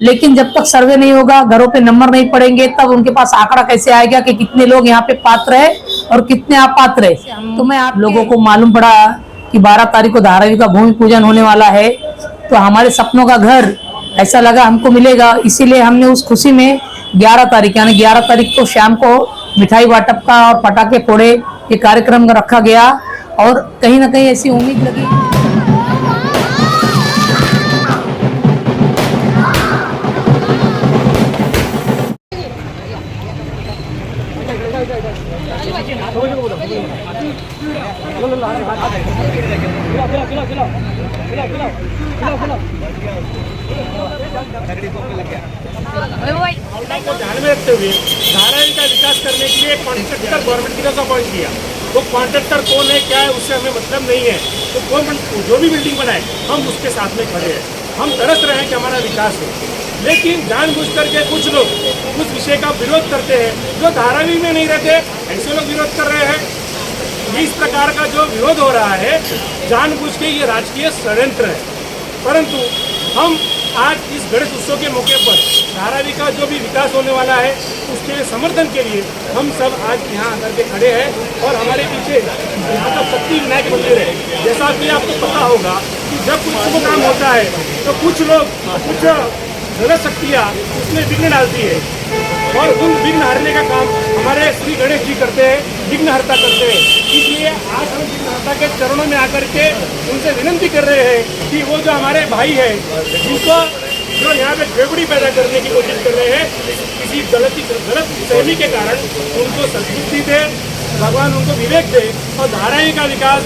लेकिन जब तक सर्वे नहीं होगा, घरों पे नंबर नहीं पड़ेंगे, तब उनके पास आंकड़ा कैसे आएगा कि कितने लोग यहाँ पे पात्र है और कितने अपात्र है। तो मैं आप लोगों को मालूम पड़ा कि 12 तारीख को धारावी का भूमि पूजन होने वाला है, तो हमारे सपनों का घर ऐसा लगा हमको मिलेगा, इसीलिए हमने उस खुशी में 11 तारीख यानी 11 तारीख को शाम को मिठाई वाटप का और पटाखे फोड़े ये कार्यक्रम रखा गया और कहीं ना कहीं ऐसी उम्मीद लगी। को ध्यान में रखते हुए धारावी का विकास करने के लिए कॉन्ट्रैक्टर गवर्नमेंट की तरफ से अपॉइंट किया। वो कॉन्ट्रैक्टर कौन है क्या है उससे हमें मतलब नहीं है, तो गवर्नमेंट जो भी बिल्डिंग बनाए हम उसके साथ में खड़े हैं। हम तरस रहे हैं कि हमारा विकास हो, लेकिन जानबूझ करके कुछ लोग उस विषय का विरोध करते हैं जो धारावी में नहीं रहते, ऐसे लोग विरोध कर रहे हैं। इस प्रकार का जो विरोध हो रहा है जानबूझ के ये राजकीय षड्यंत्र है। परंतु हम आज इस गणेश उत्सव के मौके पर धारावी का जो भी विकास होने वाला है उसके समर्थन के लिए हम सब आज यहाँ आकर के खड़े हैं और हमारे पीछे यहाँ का शक्ति विनायक मंदिर है। जैसा कि आपको पता होगा कि जब कुछ शुभ काम होता है तो कुछ लोग कुछ गलत शक्तियाँ उसमें विघ्न डालती है और उन विघ्न हारने का काम हमारे श्री गणेश जी करते हैं, विघ्नहर्ता करते हैं। इसलिए आज हम विघ्नहर्ता के चरणों में आकर के उनसे विनती कर रहे हैं कि वो जो हमारे भाई है जिनको जो यहाँ पे गड़बड़ी पैदा करने की कोशिश कर रहे हैं, किसी गलत फहमी के कारण उनको सद्बुद्धि दे, भगवान उनको विवेक दे और धारावी का विकास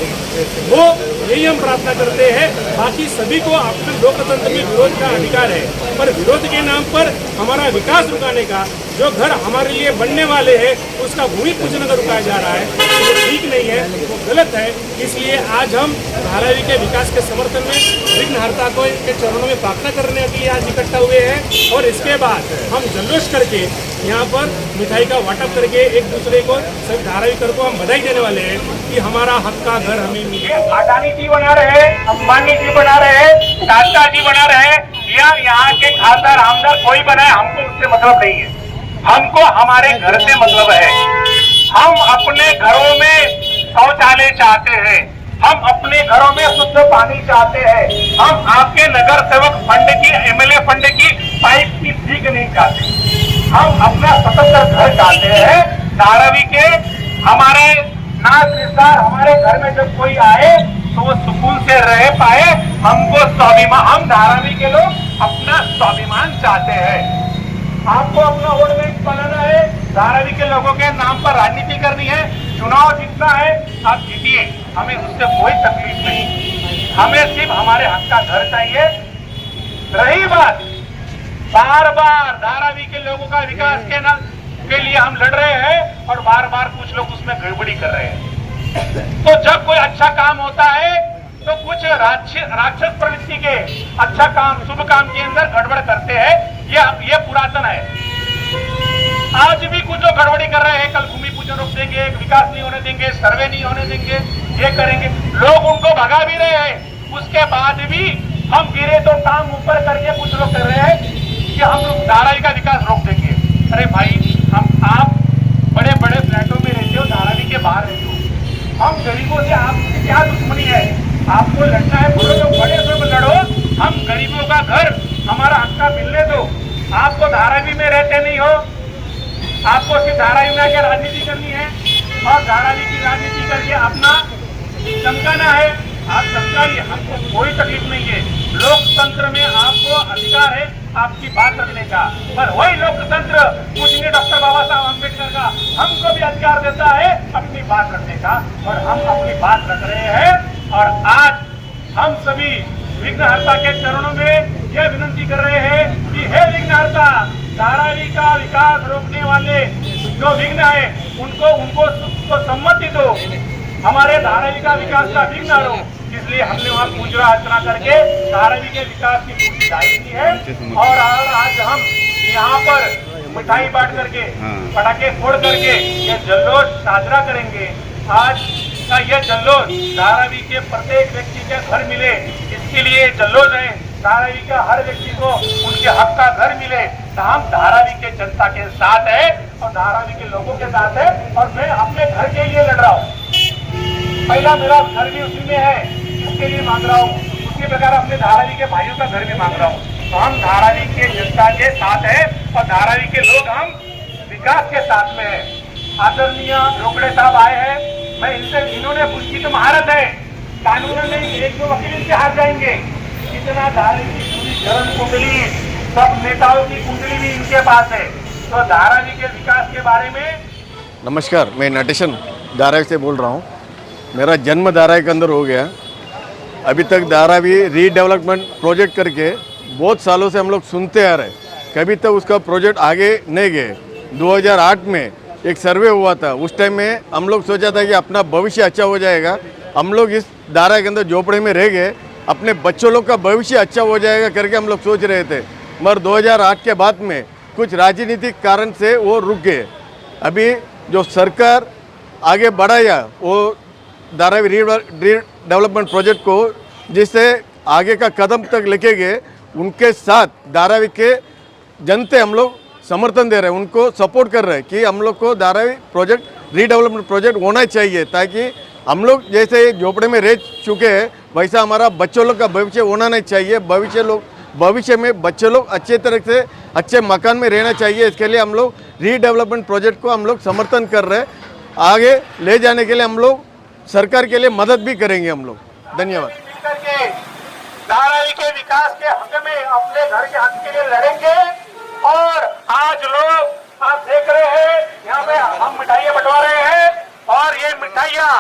वो यही हम प्रार्थना करते हैं। बाकी सभी को अपने लोकतंत्र में विरोध का अधिकार है, पर विरोध के नाम पर हमारा विकास रुकाने का जो घर हमारे लिए बनने वाले हैं उसका भूमि पूजन अगर रुकाया जा रहा है तो वो ठीक नहीं है, वो गलत है। इसलिए आज हम धारावी के विकास के समर्थन में विघ्नहर्ता को इनके चरणों में प्रार्थना करने के लिए आज इकट्ठा हुए हैं और इसके बाद हम जल्लोष करके यहाँ पर मिठाई का वाटप करके एक दूसरे को सभी धारावी कर को हम बधाई देने वाले हैं कि हमारा हक का घर हमें मिले। अडानी जी बना रहे, अंबानी जी बना रहे, टाटा जी बना रहे या यहाँ के खासदार आमदार कोई बनाए, हमको उससे मतलब नहीं है। हमको हमारे घर से मतलब है। हम अपने घरों में शौचालय चाहते हैं, हम अपने घरों में शुद्ध पानी चाहते हैं, हम आपके नगर सेवक फंड की एमएलए फंड की पाइप की भीख नहीं चाहते। हम अपना स्वतंत्र घर चाहते हैं। धारावी के हमारे नाथ रिश्तेदार हमारे घर में जब कोई आए तो वो सुकून से रह पाए। हमको स्वाभिमान, हम धारावी के लोग अपना स्वाभिमान चाहते हैं। आपको अपना वोट बैंक बनाना है, धारावी के लोगों के नाम पर राजनीति करनी है, चुनाव जीतना है, आप जीतिए, हमें उससे कोई तकलीफ नहीं। हमें सिर्फ हमारे हक का घर चाहिए। रही बात बार बार धारावी के लोगों का विकास के लिए हम लड़ रहे हैं और बार बार कुछ लोग उसमें गड़बड़ी कर रहे हैं। तो जब कोई अच्छा काम होता है तो कुछ राक्षस प्रवृत्ति के अच्छा काम शुभ काम के अंदर गड़बड़ करते हैं। ये पुरातन है। आज भी कुछ जो गड़बड़ी कर रहे हैं, कल भूमि पूजन रोक देंगे, विकास नहीं होने देंगे, सर्वे नहीं होने देंगे, ये करेंगे, लोग उनको भगा भी रहे हैं। उसके बाद भी हम गिरे तो टांग ऊपर करके कुछ लोग कर रहे हैं कि हम लोग धारावी का विकास रोक देंगे। अरे भाई, आप बड़े बड़े फ्लैटों में रहते हो, धारावी के बाहर रहते हो, हम गरीबों से आपकी क्या दुश्मनी है? आपको लड़ना है बोलो तो बड़े से लड़ो, हम गरीबों का घर हमारा हक का मिलने दो। आपको धारावी में रहते नहीं हो, आपको सिर्फ धारावी में आकर राजनीति करनी है और धारावी की राजनीति करके अपना चमकाना है, आप चमकाइए, हमको कोई तकलीफ नहीं है। लोकतंत्र में आपको अधिकार है आपकी बात रखने का, पर वही लोकतंत्र पूछने डॉक्टर बाबा साहब अम्बेडकर का हमको भी अधिकार देता है अपनी बात रखने का, और हम अपनी बात रख रहे हैं। और आज हम सभी विघ्नहर्ता के चरणों में यह विनती कर रहे हैं कि हे विघ्नहर्ता, धारावी का विकास रोकने वाले जो विघ्न है उनको सम्मति दो, हमारे धारावी का विकास का विघ्न हटो। इसलिए हमने वहाँ पूजा अर्चना करके धारावी के विकास की पूरी दाई की है। और आज हम यहाँ पर मिठाई बांट करके, पटाखे फोड़ करके ये जल्लोष साजरा करेंगे। आज का यह जल्लोष धारावी के प्रत्येक व्यक्ति के घर मिले, इसके लिए जल्लोष है। धारावी के हर व्यक्ति को उनके हक का घर मिले, तो हम धारावी के जनता के साथ है और धारावी के लोगों के साथ है। और मैं अपने घर के लिए लड़ रहा हूँ, पहला मेरा घर भी उसी में है, इसके लिए मांग रहा हूँ। उसी प्रकार अपने धारावी के भाइयों का घर भी मांग रहा हूँ। तो हम धारावी के जनता के साथ है और धारावी के लोग हम विकास के साथ में है। आदरणीय रोकड़े साहब आए हैं, मैं इनसे, इन्होंने उनकी तो महारत है, कानून में एक दो वकील इनसे हार जाएंगे। इतना धारावी की पूरी धर्म कुंडली, सब नेताओं की कुंडली भी इनके पास है। तो धारावी के विकास के बारे में। नमस्कार, मैं नटेशन धारावी से बोल रहा हूँ। मेरा जन्म धारावी के अंदर हो गया। अभी तक धारावी रीडेवलपमेंट प्रोजेक्ट करके बहुत सालों से हम लोग सुनते आ रहे, कभी तक उसका प्रोजेक्ट आगे नहीं गए। 2008 में एक सर्वे हुआ था, उस टाइम में हम लोग सोचा था कि अपना भविष्य अच्छा हो जाएगा, हम लोग इस धारा के अंदर झोपड़े में रह गए, अपने बच्चों लोग का भविष्य अच्छा हो जाएगा करके हम लोग सोच रहे थे। मगर 2008 के बाद में कुछ राजनीतिक कारण से वो रुक गए। अभी जो सरकार आगे बढ़ाया वो धारावी रीडेवलपमेंट प्रोजेक्ट को, जिससे आगे का कदम तक लेके गए, उनके साथ धारावी के जनते हम लोग समर्थन दे रहे हैं, उनको सपोर्ट कर रहे हैं कि हम लोग को धारावी प्रोजेक्ट रीडेवलपमेंट प्रोजेक्ट होना चाहिए, ताकि हम लोग जैसे झोपड़े में रह चुके हैं वैसा हमारा बच्चों लोग का भविष्य होना नहीं चाहिए। भविष्य में बच्चे लोग अच्छे तरह से अच्छे मकान में रहना चाहिए। इसके लिए हम लोग रीडेवलपमेंट प्रोजेक्ट को हम लोग समर्थन कर रहे हैं। आगे ले जाने के लिए हम लोग सरकार के लिए मदद भी करेंगे हम लोग। धन्यवाद। धारावी के विकास के हक में अपने घर के हक के लिए लड़ेंगे। और आज लोग आप देख रहे हैं, यहाँ पे हम मिठाइयाँ बंटवा रहे हैं और ये मिठाइयाँ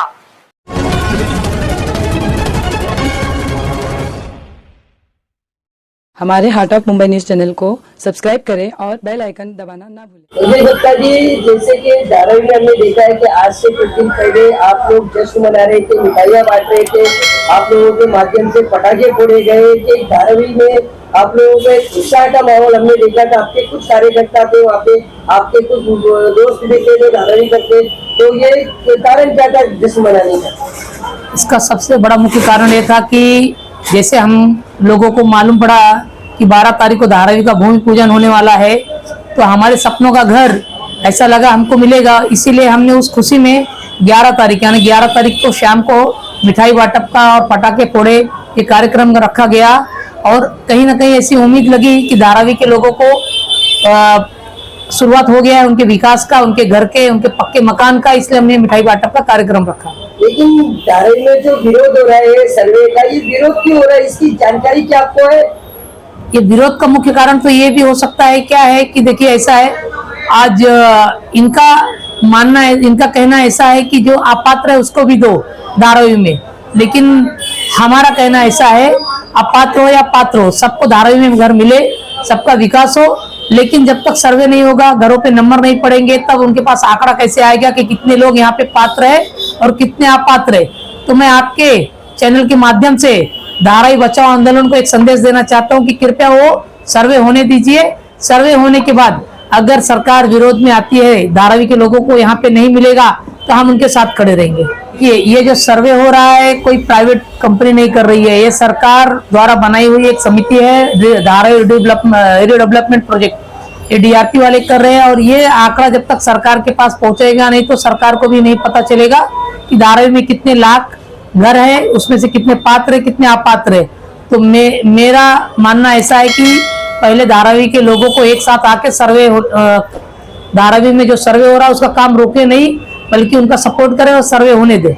हमारे heart of Mumbai news channel को सब्सक्राइब करें और बेल आइकन दबाना ना भूलें। मुझे गुप्ता जी, जैसे कि धारावी में हमने देखा है कि आज से कुछ दिन पहले आप लोग जश्न मना रहे थे, मिठाइयाँ बांट रहे थे, आप लोगों के माध्यम से पटाखे फोड़े गए कि धारावी में आप लोगों में उत्साह का माहौल हमने देखा था। आपके कुछ कार्यकर्ता थे वहाँ पे, आपके कुछ दोस्त भी थे जो धारावी करते, तो ये कारण क्या था जश्न मनाने का? इसका सबसे बड़ा मुख्य कारण ये था कि जैसे हम लोगों को मालूम पड़ा कि 12 तारीख को धारावी का भूमि पूजन होने वाला है, तो हमारे सपनों का घर ऐसा लगा हमको मिलेगा। इसीलिए हमने उस खुशी में 11 तारीख यानी 11 तारीख को शाम को मिठाई बांटप का और पटाखे फोड़े ये कार्यक्रम रखा गया। और कहीं ना कहीं ऐसी उम्मीद लगी कि धारावी के लोगों को शुरुआत हो गया है उनके विकास का, उनके घर के, उनके पक्के मकान का, इसलिए हमने मिठाई बांटप का कार्यक्रम रखा। लेकिन धारावी में जो विरोध हो रहा है सर्वे का, ये विरोध क्यों हो रहा है, इसकी जानकारी क्या आपको है? ये विरोध का मुख्य कारण तो ये भी हो सकता है, क्या है कि देखिए ऐसा है, आज इनका मानना है, इनका कहना ऐसा है कि जो अपात्र है उसको भी दो धारावी में, लेकिन हमारा कहना ऐसा है अपात्र हो या पात्र हो सबको धारावी में घर मिले, सबका विकास हो। लेकिन जब तक सर्वे नहीं होगा, घरों पे नंबर नहीं पड़ेंगे, तब उनके पास आंकड़ा कैसे आएगा कि कितने लोग यहाँ पे पात्र है और कितने अपात्र है। तो मैं आपके चैनल के माध्यम से धारावी बचाओ आंदोलन को एक संदेश देना चाहता हूँ कि कृपया वो सर्वे होने दीजिए। सर्वे होने के बाद अगर सरकार विरोध में आती है, धारावी के लोगों को यहाँ पे नहीं मिलेगा, तो हम उनके साथ खड़े रहेंगे। ये जो सर्वे हो रहा है कोई प्राइवेट कंपनी नहीं कर रही है, ये सरकार द्वारा बनाई हुई एक समिति है, धारावी रीडेवलपमेंट प्रोजेक्ट, ये DRP वाले कर रहे हैं। और ये आंकड़ा जब तक सरकार के पास पहुंचेगा नहीं तो सरकार को भी नहीं पता चलेगा कि धारावी में कितने लाख घर है, उसमें से कितने पात्र है, कितने अपात्र है। तो मेरा मानना ऐसा है कि पहले धारावी के लोगों को एक साथ आके सर्वे धारावी में जो सर्वे हो रहा है उसका काम रोके नहीं, बल्कि उनका सपोर्ट करें और सर्वे होने दे।